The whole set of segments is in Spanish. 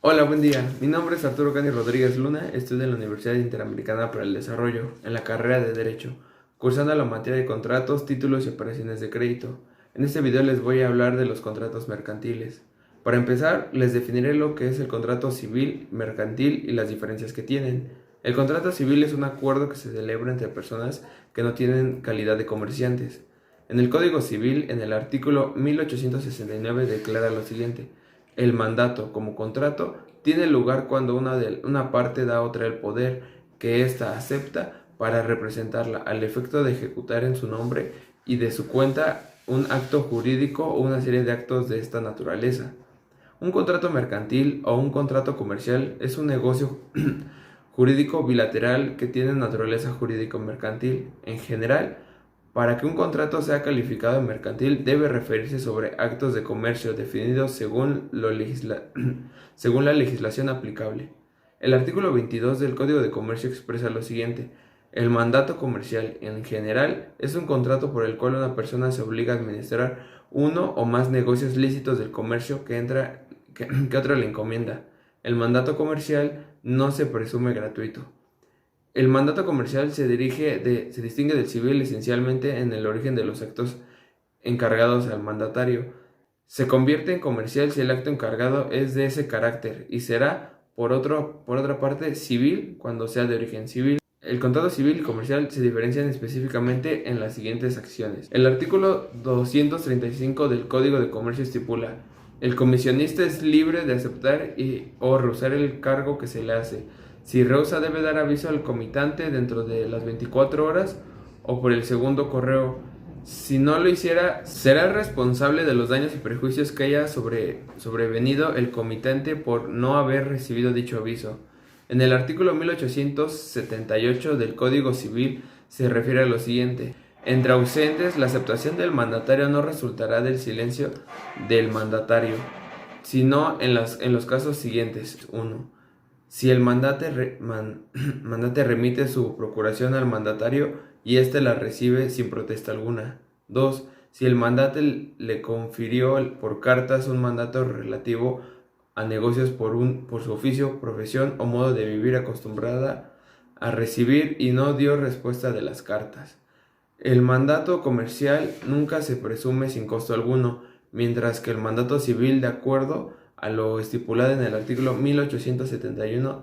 Hola, buen día. Mi nombre es Arturo Cani Rodríguez Luna, estudio en la Universidad Interamericana para el Desarrollo, en la carrera de Derecho, cursando la materia de contratos, títulos y operaciones de crédito. En este video les voy a hablar de los contratos mercantiles. Para empezar, les definiré lo que es el contrato civil, mercantil y las diferencias que tienen. El contrato civil es un acuerdo que se celebra entre personas que no tienen calidad de comerciantes. En el Código Civil, en el artículo 1869, declara lo siguiente: el mandato, como contrato, tiene lugar cuando una parte da a otra el poder que ésta acepta para representarla, al efecto de ejecutar en su nombre y de su cuenta un acto jurídico o una serie de actos de esta naturaleza. Un contrato mercantil o un contrato comercial es un negocio jurídico bilateral que tiene naturaleza jurídico-mercantil. En general, para que un contrato sea calificado de mercantil, debe referirse sobre actos de comercio definidos según la legislación aplicable. El artículo 22 del Código de Comercio expresa lo siguiente: el mandato comercial, en general, es un contrato por el cual una persona se obliga a administrar uno o más negocios lícitos del comercio que otra le encomienda. El mandato comercial no se presume gratuito. El mandato comercial se distingue del civil esencialmente en el origen de los actos encargados al mandatario. Se convierte en comercial si el acto encargado es de ese carácter y será, por otra parte, civil cuando sea de origen civil. El contrato civil y comercial se diferencian específicamente en las siguientes acciones. El artículo 235 del Código de Comercio estipula: el comisionista es libre de aceptar o rehusar el cargo que se le hace. Si rehúsa, debe dar aviso al comitante dentro de las 24 horas o por el segundo correo. Si no lo hiciera, será responsable de los daños y perjuicios que haya sobrevenido el comitante por no haber recibido dicho aviso. En el artículo 1878 del Código Civil se refiere a lo siguiente: entre ausentes, la aceptación del mandatario no resultará del silencio del mandatario, sino en los casos siguientes. 1. Si el mandante remite su procuración al mandatario y éste la recibe sin protesta alguna. 2. Si el mandante le confirió por cartas un mandato relativo a negocios por su oficio, profesión o modo de vivir acostumbrada a recibir y no dio respuesta de las cartas. El mandato comercial nunca se presume sin costo alguno, mientras que el mandato civil, de acuerdo a lo estipulado en el artículo 1871,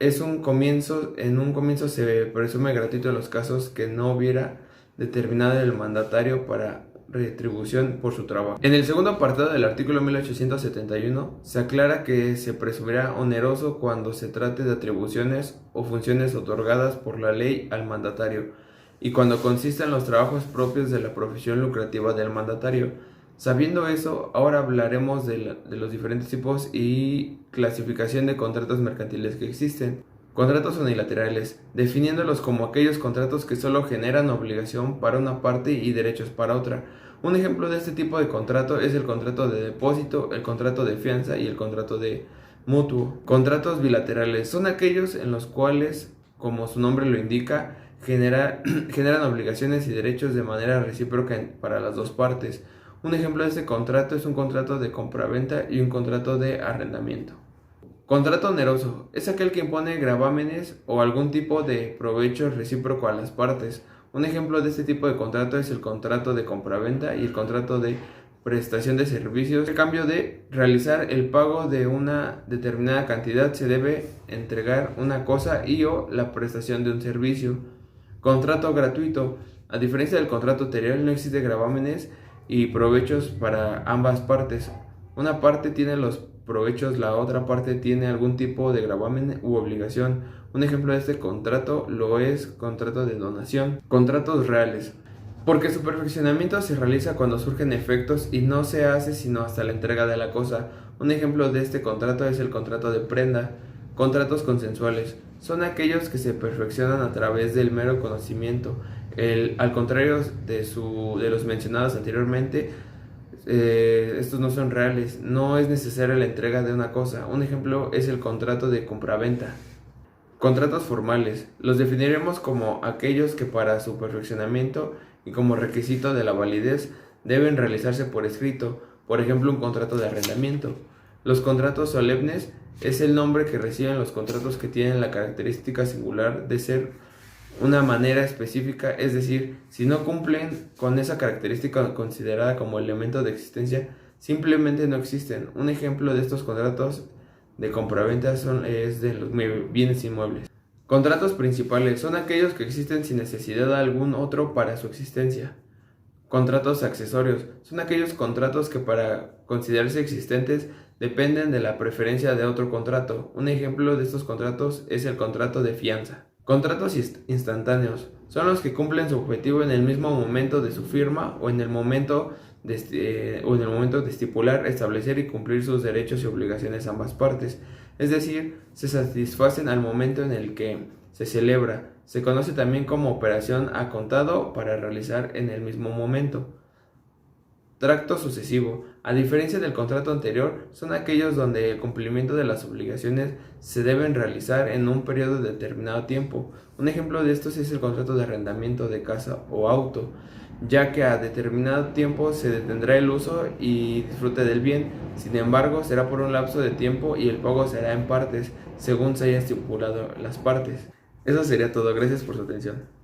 en un comienzo se presume gratuito en los casos que no hubiera determinado el mandatario para retribución por su trabajo. En el segundo apartado del artículo 1871 se aclara que se presumirá oneroso cuando se trate de atribuciones o funciones otorgadas por la ley al mandatario y cuando consista en los trabajos propios de la profesión lucrativa del mandatario. Sabiendo eso, ahora hablaremos de los diferentes tipos y clasificación de contratos mercantiles que existen. Contratos unilaterales, definiéndolos como aquellos contratos que solo generan obligación para una parte y derechos para otra. Un ejemplo de este tipo de contrato es el contrato de depósito, el contrato de fianza y el contrato de mutuo. Contratos bilaterales son aquellos en los cuales, como su nombre lo indica, generan obligaciones y derechos de manera recíproca para las dos partes. Un ejemplo de este contrato es un contrato de compraventa y un contrato de arrendamiento. Contrato oneroso es aquel que impone gravámenes o algún tipo de provecho recíproco a las partes. Un ejemplo de este tipo de contrato es el contrato de compraventa y el contrato de prestación de servicios. A cambio de realizar el pago de una determinada cantidad, se debe entregar una cosa y o la prestación de un servicio. Contrato gratuito. A diferencia del contrato anterior, no existe gravámenes y provechos para ambas partes. Una parte tiene los provechos, la otra parte tiene algún tipo de gravamen u obligación. Un ejemplo de este contrato lo es contrato de donación. Contratos reales, porque su perfeccionamiento se realiza cuando surgen efectos y no se hace sino hasta la entrega de la cosa. Un ejemplo de este contrato es el contrato de prenda. Contratos consensuales son aquellos que se perfeccionan a través del mero conocimiento. Al contrario de los mencionados anteriormente, estos no son reales, no es necesaria la entrega de una cosa. Un ejemplo es el contrato de compraventa. Contratos formales los definiremos como aquellos que para su perfeccionamiento y como requisito de la validez deben realizarse por escrito, por ejemplo un contrato de arrendamiento. Los contratos solemnes es el nombre que reciben los contratos que tienen la característica singular de ser una manera específica, es decir, si no cumplen con esa característica considerada como elemento de existencia, simplemente no existen. Un ejemplo de estos contratos de compraventa es de los bienes inmuebles. Contratos principales son aquellos que existen sin necesidad de algún otro para su existencia. Contratos accesorios son aquellos contratos que para considerarse existentes dependen de la preferencia de otro contrato. Un ejemplo de estos contratos es el contrato de fianza. Contratos instantáneos son los que cumplen su objetivo en el mismo momento de su firma o en el momento de estipular, establecer y cumplir sus derechos y obligaciones ambas partes. Es decir, se satisfacen al momento en el que se celebra. Se conoce también como operación a contado para realizar en el mismo momento. Tracto sucesivo. A diferencia del contrato anterior, son aquellos donde el cumplimiento de las obligaciones se deben realizar en un periodo de determinado tiempo. Un ejemplo de estos es el contrato de arrendamiento de casa o auto, ya que a determinado tiempo se detendrá el uso y disfrute del bien. Sin embargo, será por un lapso de tiempo y el pago será en partes, según se haya estipulado las partes. Eso sería todo. Gracias por su atención.